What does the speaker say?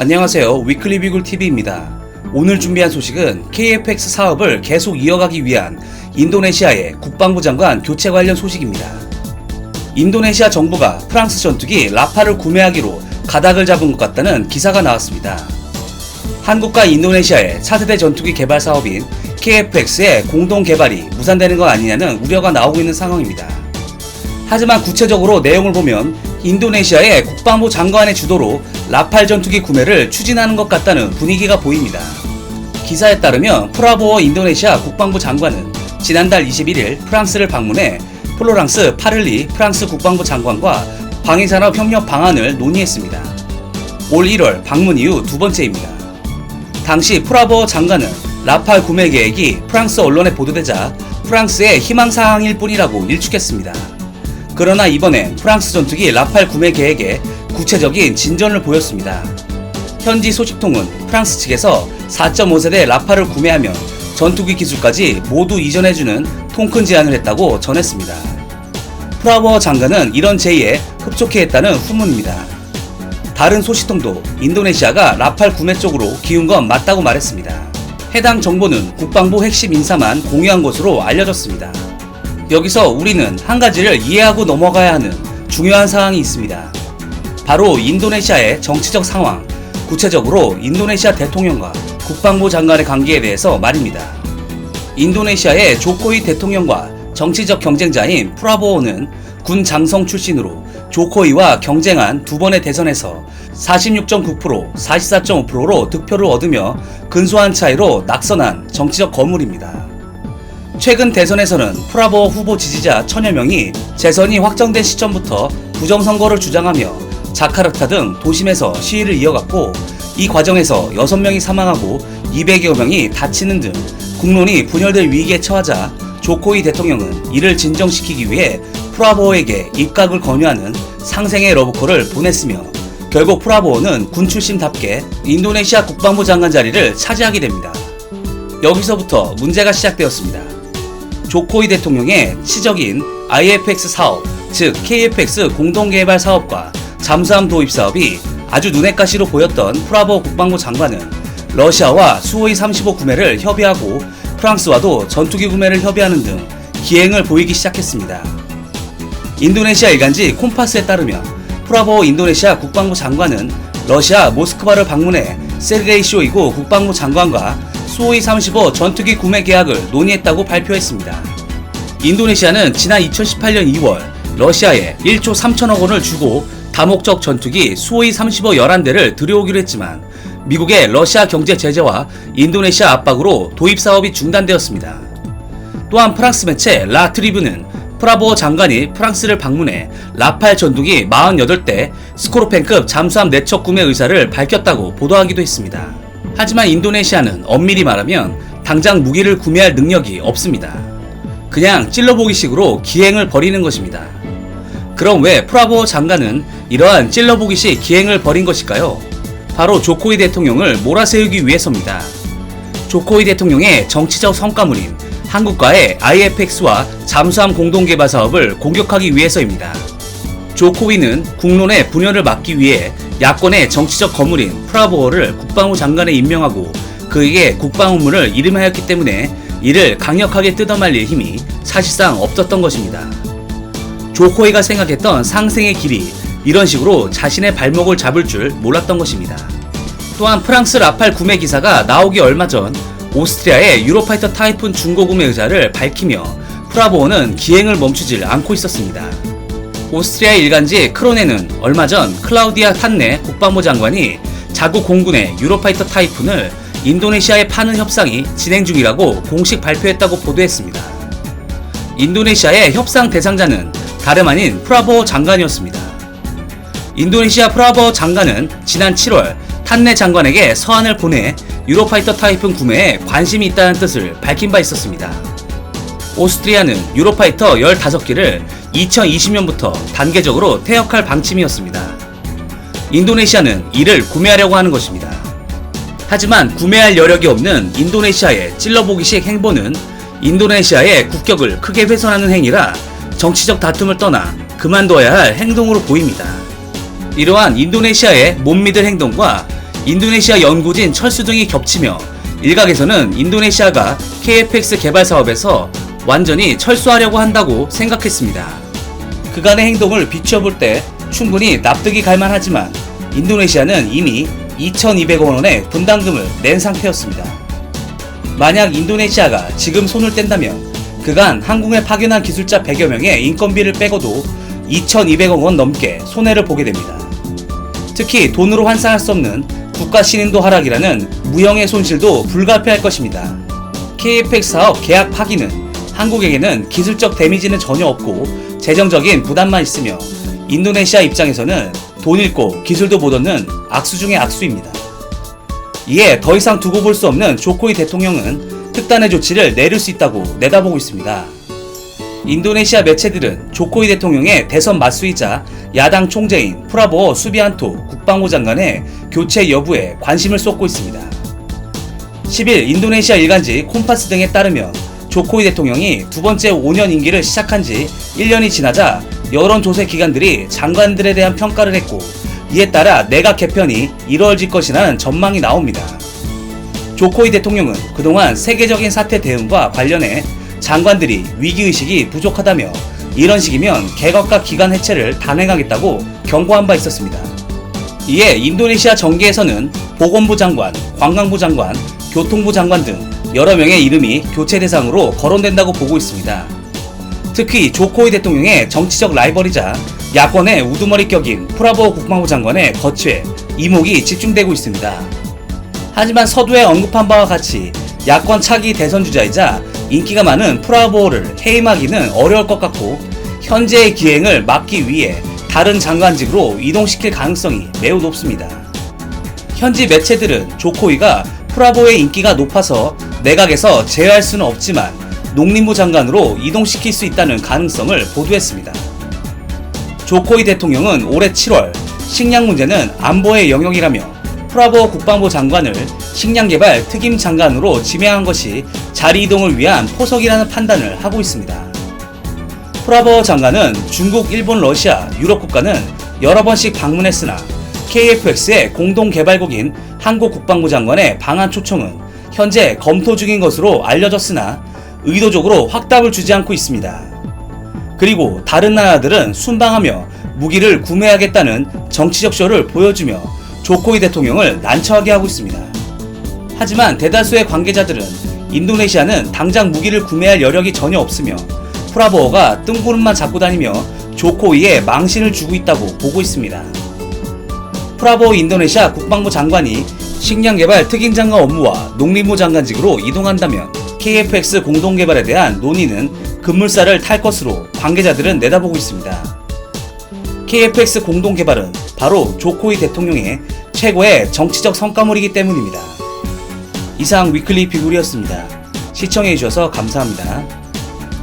안녕하세요. 위클리 비굴 TV입니다. 오늘 준비한 소식은 KF-X 사업을 계속 이어가기 위한 인도네시아의 국방부 장관 교체 관련 소식입니다. 인도네시아 정부가 프랑스 전투기 라팔을 구매하기로 가닥을 잡은 것 같다는 기사가 나왔습니다. 한국과 인도네시아의 차세대 전투기 개발 사업인 KF-X의 공동 개발이 무산되는 것 아니냐는 우려가 나오고 있는 상황입니다. 하지만 구체적으로 내용을 보면 인도네시아의 국방부 장관의 주도로 라팔 전투기 구매를 추진하는 것 같다는 분위기가 보입니다. 기사에 따르면 프라보어 인도네시아 국방부 장관은 지난달 21일 프랑스를 방문해 플로랑스 파를리 프랑스 국방부 장관과 방위산업 협력 방안을 논의했습니다. 올 1월 방문 이후 두 번째입니다. 당시 프라보어 장관은 라팔 구매 계획이 프랑스 언론에 보도되자 프랑스의 희망사항일 뿐이라고 일축했습니다. 그러나 이번엔 프랑스 전투기 라팔 구매 계획에 구체적인 진전을 보였습니다. 현지 소식통은 프랑스 측에서 4.5세대 라팔을 구매하면 전투기 기술까지 모두 이전해주는 통큰 제안을 했다고 전했습니다. 프라보어 장관은 이런 제의에 흡족해했다는 후문입니다. 다른 소식통도 인도네시아가 라팔 구매 쪽으로 기운 건 맞다고 말했습니다. 해당 정보는 국방부 핵심 인사만 공유한 것으로 알려졌습니다. 여기서 우리는 한 가지를 이해하고 넘어가야 하는 중요한 사항이 있습니다. 바로 인도네시아의 정치적 상황, 구체적으로 인도네시아 대통령과 국방부 장관의 관계에 대해서 말입니다. 인도네시아의 조코이 대통령과 정치적 경쟁자인 프라보오는 군 장성 출신으로 조코이와 경쟁한 두 번의 대선에서 46.9%, 44.5%로 득표를 얻으며 근소한 차이로 낙선한 정치적 거물입니다. 최근 대선에서는 프라보어 후보 지지자 천여 명이 재선이 확정된 시점부터 부정선거를 주장하며 자카르타 등 도심에서 시위를 이어갔고, 이 과정에서 6명이 사망하고 200여 명이 다치는 등 국론이 분열될 위기에 처하자 조코이 대통령은 이를 진정시키기 위해 프라보어에게 입각을 권유하는 상생의 러브콜을 보냈으며, 결국 프라보어는 군 출신답게 인도네시아 국방부 장관 자리를 차지하게 됩니다. 여기서부터 문제가 시작되었습니다. 조코이 대통령의 치적인 IF-X 사업, 즉 KF-X 공동개발 사업과 잠수함 도입 사업이 아주 눈엣 가시로 보였던 프라보어 국방부 장관은 러시아와 수호이 35 구매를 협의하고 프랑스와도 전투기 구매를 협의하는 등 기행을 보이기 시작했습니다. 인도네시아 일간지 콤파스에 따르면 프라보어 인도네시아 국방부 장관은 러시아 모스크바를 방문해 세르게이 쇼이구 국방부 장관과 수호이 35 전투기 구매 계약을 논의했다고 발표했습니다. 인도네시아는 지난 2018년 2월 러시아에 1조 3천억 원을 주고 다목적 전투기 수호이 35 11대를 들여오기로 했지만 미국의 러시아 경제 제재와 인도네시아 압박으로 도입 사업이 중단되었습니다. 또한 프랑스 매체 라 트리뷴은 프라보어 장관이 프랑스를 방문해 라팔 전투기 48대 스코르펜급 잠수함 4척 구매 의사를 밝혔다고 보도하기도 했습니다. 하지만 인도네시아는 엄밀히 말하면 당장 무기를 구매할 능력이 없습니다. 그냥 찔러보기식으로 기행을 벌이는 것입니다. 그럼 왜 프라보어 장관은 이러한 찔러보기식 기행을 벌인 것일까요? 바로 조코이 대통령을 몰아세우기 위해서입니다. 조코이 대통령의 정치적 성과물인 한국과의 IF-X와 잠수함 공동개발 사업을 공격하기 위해서입니다. 조코이는 국론의 분열을 막기 위해 야권의 정치적 거물인 프라보어를 국방부 장관에 임명하고 그에게 국방 업무를 이름하였기 때문에 이를 강력하게 뜯어말릴 힘이 사실상 없었던 것입니다. 조코이가 생각했던 상생의 길이 이런 식으로 자신의 발목을 잡을 줄 몰랐던 것입니다. 또한 프랑스 라팔 구매 기사가 나오기 얼마 전 오스트리아의 유로파이터 타이푼 중고 구매 의사를 밝히며 프라보어는 기행을 멈추질 않고 있었습니다. 오스트리아 일간지 크로네는 얼마 전 클라우디아 탄네 국방부 장관이 자국 공군의 유로파이터 타이푼을 인도네시아에 파는 협상이 진행 중이라고 공식 발표했다고 보도했습니다. 인도네시아의 협상 대상자는 다름 아닌 프라보어 장관이었습니다. 인도네시아 프라보어 장관은 지난 7월 탄네 장관에게 서한을 보내 유로파이터 타이푼 구매에 관심이 있다는 뜻을 밝힌 바 있었습니다. 오스트리아는 유로파이터 15기를 2020년부터 단계적으로 퇴역할 방침이었습니다. 인도네시아는 이를 구매하려고 하는 것입니다. 하지만 구매할 여력이 없는 인도네시아의 찔러보기식 행보는 인도네시아의 국격을 크게 훼손하는 행위라 정치적 다툼을 떠나 그만둬야 할 행동으로 보입니다. 이러한 인도네시아의 못 믿을 행동과 인도네시아 연구진 철수 등이 겹치며 일각에서는 인도네시아가 KFX 개발 사업에서 완전히 철수하려고 한다고 생각했습니다. 그간의 행동을 비추어볼 때 충분히 납득이 갈만하지만 인도네시아는 이미 2,200억 원의 분담금을 낸 상태였습니다. 만약 인도네시아가 지금 손을 뗀다면 그간 한국에 파견한 기술자 100여 명의 인건비를 빼고도 2,200억 원 넘게 손해를 보게 됩니다. 특히 돈으로 환산할 수 없는 국가 신인도 하락이라는 무형의 손실도 불가피할 것입니다. KFX 사업 계약 파기는 한국에게는 기술적 데미지는 전혀 없고 재정적인 부담만 있으며 인도네시아 입장에서는 돈 잃고 기술도 못 얻는 악수 중의 악수입니다. 이에 더 이상 두고 볼 수 없는 조코이 대통령은 특단의 조치를 내릴 수 있다고 내다보고 있습니다. 인도네시아 매체들은 조코이 대통령의 대선 맞수이자 야당 총재인 프라보오 수비안토 국방부 장관의 교체 여부에 관심을 쏟고 있습니다. 10일 인도네시아 일간지 콤파스 등에 따르면 조코이 대통령이 두 번째 5년 임기를 시작한 지 1년이 지나자 여론조사 기관들이 장관들에 대한 평가를 했고 이에 따라 내각 개편이 이루어질 것이라는 전망이 나옵니다. 조코이 대통령은 그동안 세계적인 사태 대응과 관련해 장관들이 위기의식이 부족하다며 이런 식이면 개각과 기관 해체를 단행하겠다고 경고한 바 있었습니다. 이에 인도네시아 정계에서는 보건부 장관, 관광부 장관, 교통부 장관 등 여러 명의 이름이 교체 대상으로 거론된다고 보고 있습니다. 특히 조코이 대통령의 정치적 라이벌이자 야권의 우두머리 격인 프라보오 국방부 장관의 거취에 이목이 집중되고 있습니다. 하지만 서두에 언급한 바와 같이 야권 차기 대선 주자이자 인기가 많은 프라보오를 해임하기는 어려울 것 같고 현재의 기행을 막기 위해 다른 장관직으로 이동시킬 가능성이 매우 높습니다. 현지 매체들은 조코이가 프라보오의 인기가 높아서 내각에서 제외할 수는 없지만 농림부 장관으로 이동시킬 수 있다는 가능성을 보도했습니다. 조코이 대통령은 올해 7월 식량 문제는 안보의 영역이라며 프라보오 국방부 장관을 식량개발 특임 장관으로 지명한 것이 자리 이동을 위한 포석이라는 판단을 하고 있습니다. 프라보오 장관은 중국, 일본, 러시아, 유럽 국가는 여러 번씩 방문했으나 KFX의 공동개발국인 한국 국방부 장관의 방한 초청은 현재 검토 중인 것으로 알려졌으나 의도적으로 확답을 주지 않고 있습니다. 그리고 다른 나라들은 순방하며 무기를 구매하겠다는 정치적 쇼를 보여주며 조코이 대통령을 난처하게 하고 있습니다. 하지만 대다수의 관계자들은 인도네시아는 당장 무기를 구매할 여력이 전혀 없으며 프라보오가 뜬구름만 잡고 다니며 조코이에 망신을 주고 있다고 보고 있습니다. 프라보오 인도네시아 국방부 장관이 식량개발 특임장관 업무와 농림부 장관직으로 이동한다면 KFX 공동개발에 대한 논의는 급물살을 탈 것으로 관계자들은 내다보고 있습니다. KFX 공동개발은 바로 조코이 대통령의 최고의 정치적 성과물이기 때문입니다. 이상 위클리 비굴이었습니다. 시청해주셔서 감사합니다.